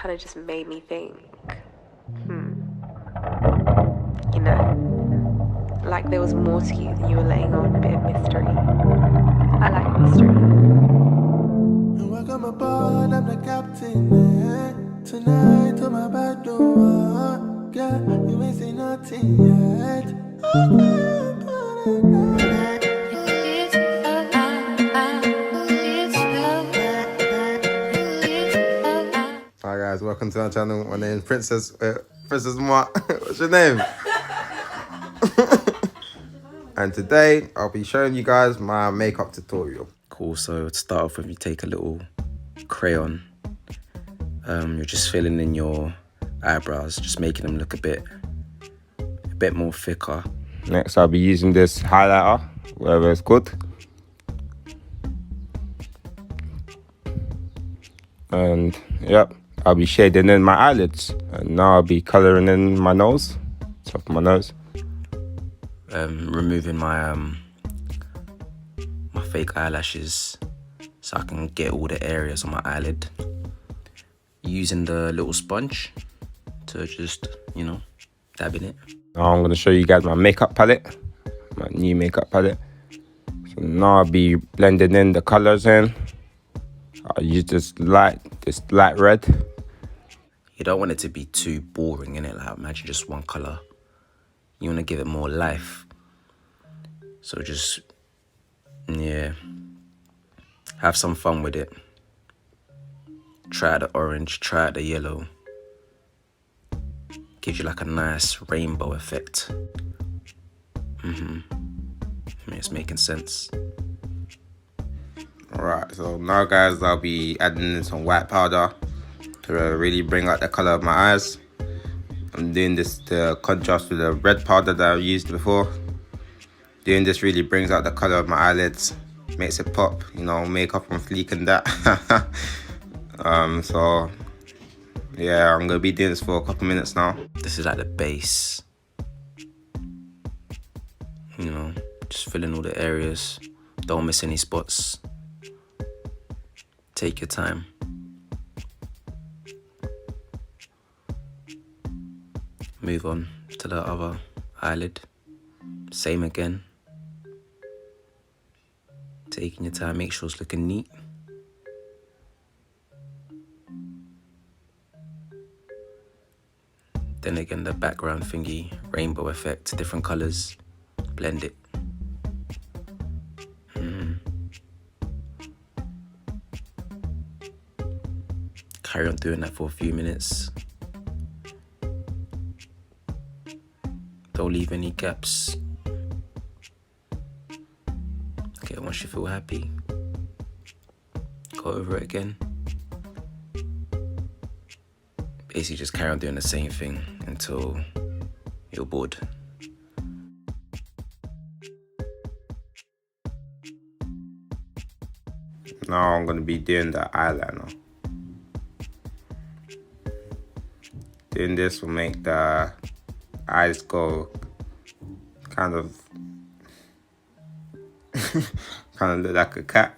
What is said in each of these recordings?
kind of just made me think, you know, like there was more to you than you were laying on, a bit of mystery. I like mystery. Welcome aboard, I'm the captain. Tonight to my bedroom, girl, you ain't seen nothing yet. Hi guys, welcome to our channel. My name is PrincessMwuah. What's your name? And today I'll be showing you guys my makeup tutorial. Cool, so to start off with, you take a little crayon. You're just filling in your eyebrows, just making them look a bit more thicker. Next I'll be using this highlighter, wherever it's good. And yep, I'll be shading in my eyelids. And now I'll be colouring in my nose, top of my nose. Removing my my fake eyelashes so I can get all the areas on my eyelid. Using the little sponge to just, you know, dab in it. Now I'm going to show you guys my makeup palette, my new makeup palette. So now I'll be blending in the colours in. I'll use this light red. You don't want it to be too boring, innit? Like, imagine just one colour. You want to give it more life. So just, yeah, have some fun with it. Try out the orange, try out the yellow. Gives you like a nice rainbow effect. I mean, it's making sense. Alright, so now guys, I'll be adding in some white powder to really bring out the colour of my eyes. I'm doing this to contrast with the red powder that I've used before. Doing this really brings out the colour of my eyelids, makes it pop, you know, makeup on fleek and that. So yeah, I'm gonna be doing this for a couple minutes now. This is like the base. You know, just fill in all the areas. Don't miss any spots. Take your time. Move on to the other eyelid. Same again. Taking your time, make sure it's looking neat. Then again, the background thingy, rainbow effect, different colours, blend it. Carry on doing that for a few minutes. Don't leave any gaps. Okay, once you feel happy, go over it again. Basically just carry on doing the same thing until you're bored. Now I'm gonna be doing the eyeliner. Doing this will make the eyes go kind of look like a cat.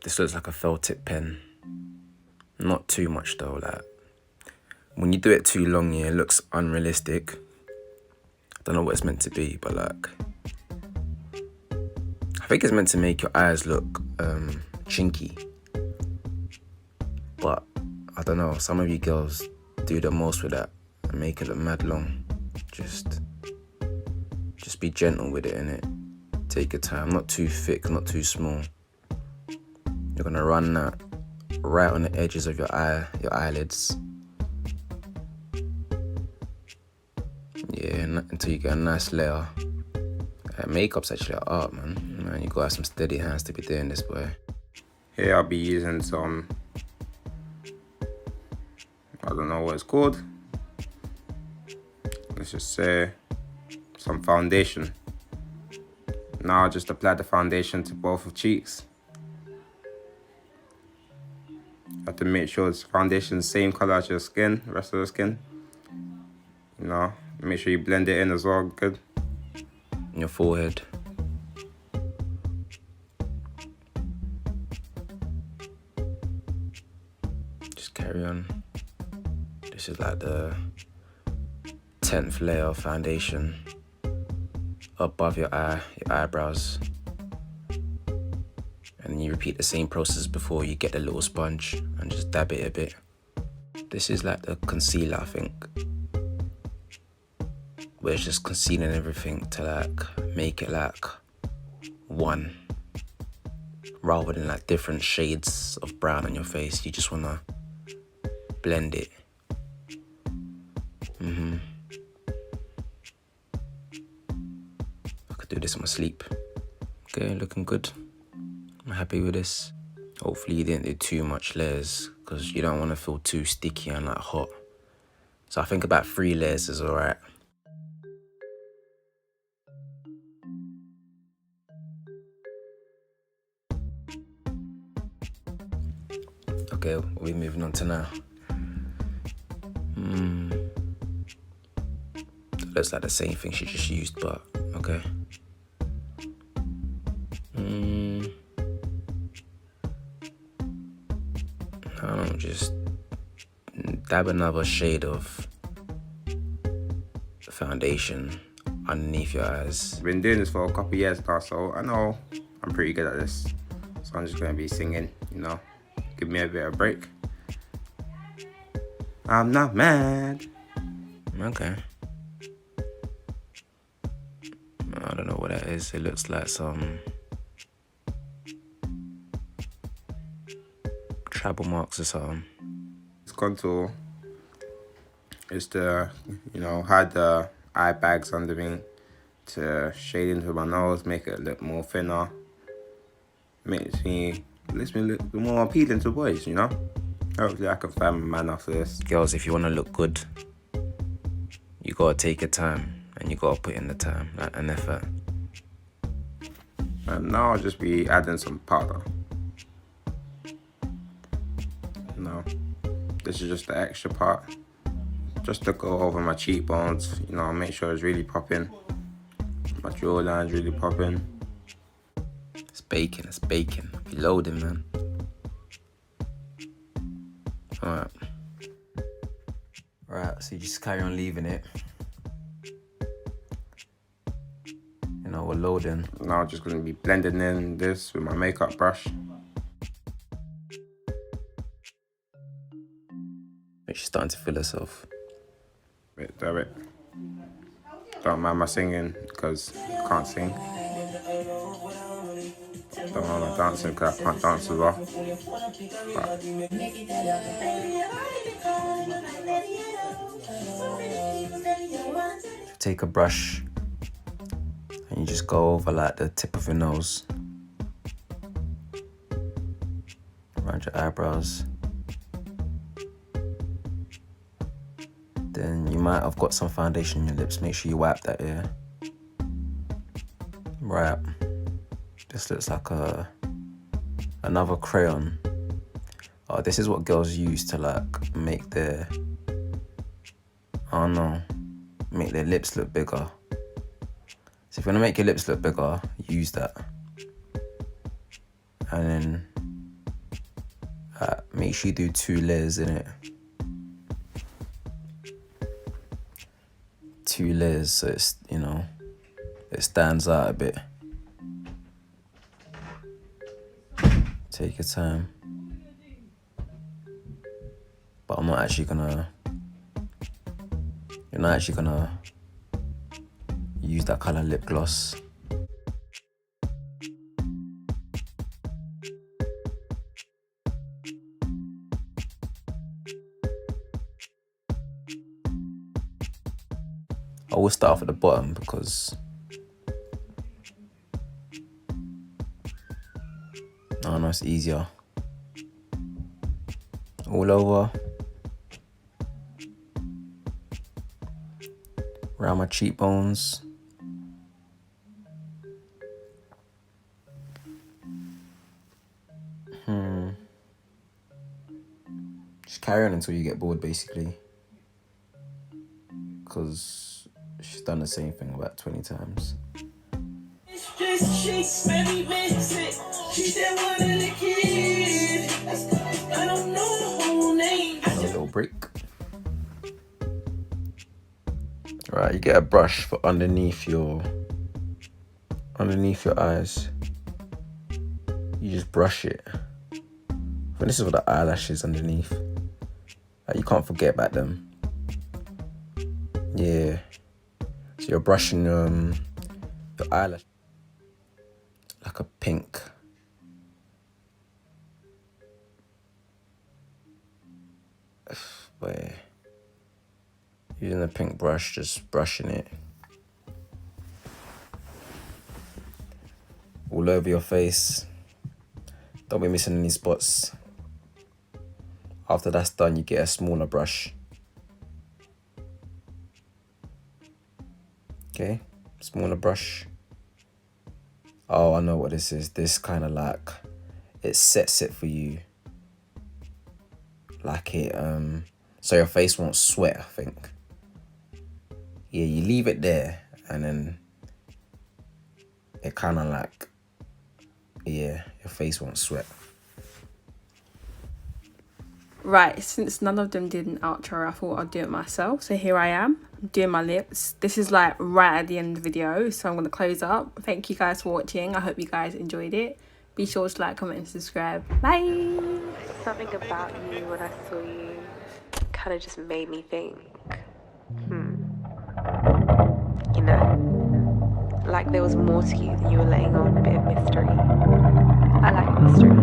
This looks like a felt tip pen. Not too much though, like when you do it too long, yeah, it looks unrealistic. I don't know what it's meant to be, but like I think it's meant to make your eyes look chinky. But I don't know, some of you girls do the most with that and make it look mad long. Just be gentle with it, innit? Take your time, not too thick, not too small. You're gonna run that right on the edges of your eyelids. Yeah, until you get a nice layer. Makeup's actually an art, man. You gotta have some steady hands to be doing this, boy. Here I'll be using some, I don't know what it's called. Let's just say some foundation. Now I'll just apply the foundation to both of cheeks. Have to make sure this foundation is the same color as your skin, rest of the skin. You know, make sure you blend it in as well, good. Your forehead. Just carry on. This is like the 10th layer of foundation above your eyebrows. And you repeat the same process before. You get the little sponge and just dab it a bit. This is like the concealer, I think, where it's just concealing everything to like make it like one, rather than like different shades of brown on your face. You just wanna blend it. I could do this in my sleep. Okay, looking good. I'm happy with this. Hopefully you didn't do too much layers, because you don't want to feel too sticky and like hot. So I think about 3 layers is alright. Okay, what are we moving on to now? Looks like the same thing she just used, but okay. I don't know, just dab another shade of foundation underneath your eyes. Been doing this for a couple years now, so I know I'm pretty good at this. So I'm just gonna be singing, you know, give me a bit of a break. I'm not mad. Okay. I don't know what that is. It looks like some travel marks or something. This contour is to, you know, hide the eye bags under me, to shade into my nose, make it look more thinner. Lets me look more appealing to boys, you know? Hopefully I can find my man after this. Girls, if you want to look good, you gotta take your time and you gotta put in the time and effort. And now I'll just be adding some powder. No, this is just the extra part, just to go over my cheekbones, you know, make sure it's really popping. My jawline's really popping. It's baking. You're loading, man. Alright. Right, so you just carry on leaving it. You know, we're loading. Now I'm just gonna be blending in this with my makeup brush. She's starting to feel herself. Wait, damn it. Don't mind my singing because I can't sing. Don't mind my dancing because I can't dance as well. But take a brush and you just go over like the tip of your nose, around your eyebrows. Then you might have got some foundation in your lips. Make sure you wipe that ear. Right. This looks like another crayon. Oh, this is what girls use to like make their, I don't know, make their lips look bigger. So if you want to make your lips look bigger, use that. And then make sure you do 2 layers in it. 2 layers, so it's, you know, it stands out a bit. Take your time. But you're not actually gonna use that color lip gloss. I will start off at the bottom because I don't know, it's easier. All over. Around my cheekbones. Just carry on until you get bored, basically. Because she's done the same thing about 20 times. She's that one in the kid. I don't know the whole name. brick. Right, you get a brush for underneath your eyes. You just brush it. And this is for the eyelashes underneath. Like, you can't forget about them. Yeah. So you're brushing your eyelash like a pink. Where using a pink brush, just brushing it all over your face. Don't be missing any spots. After that's done, you get a smaller brush. Okay, smaller brush. Oh, I know what this is. This kind of like, it sets it for you. Like it, so your face won't sweat, I think. Yeah, you leave it there and then it kind of like, yeah, your face won't sweat. Right, since none of them did an outro, I thought I'd do it myself. So here I am, doing my lips. This is like right at the end of the video, so I'm going to close up. Thank you guys for watching. I hope you guys enjoyed it. Be sure to like, comment and subscribe. Bye! Something about you when I saw you kind of just made me think, you know, like there was more to you than you were laying on, a bit of mystery. I like mystery.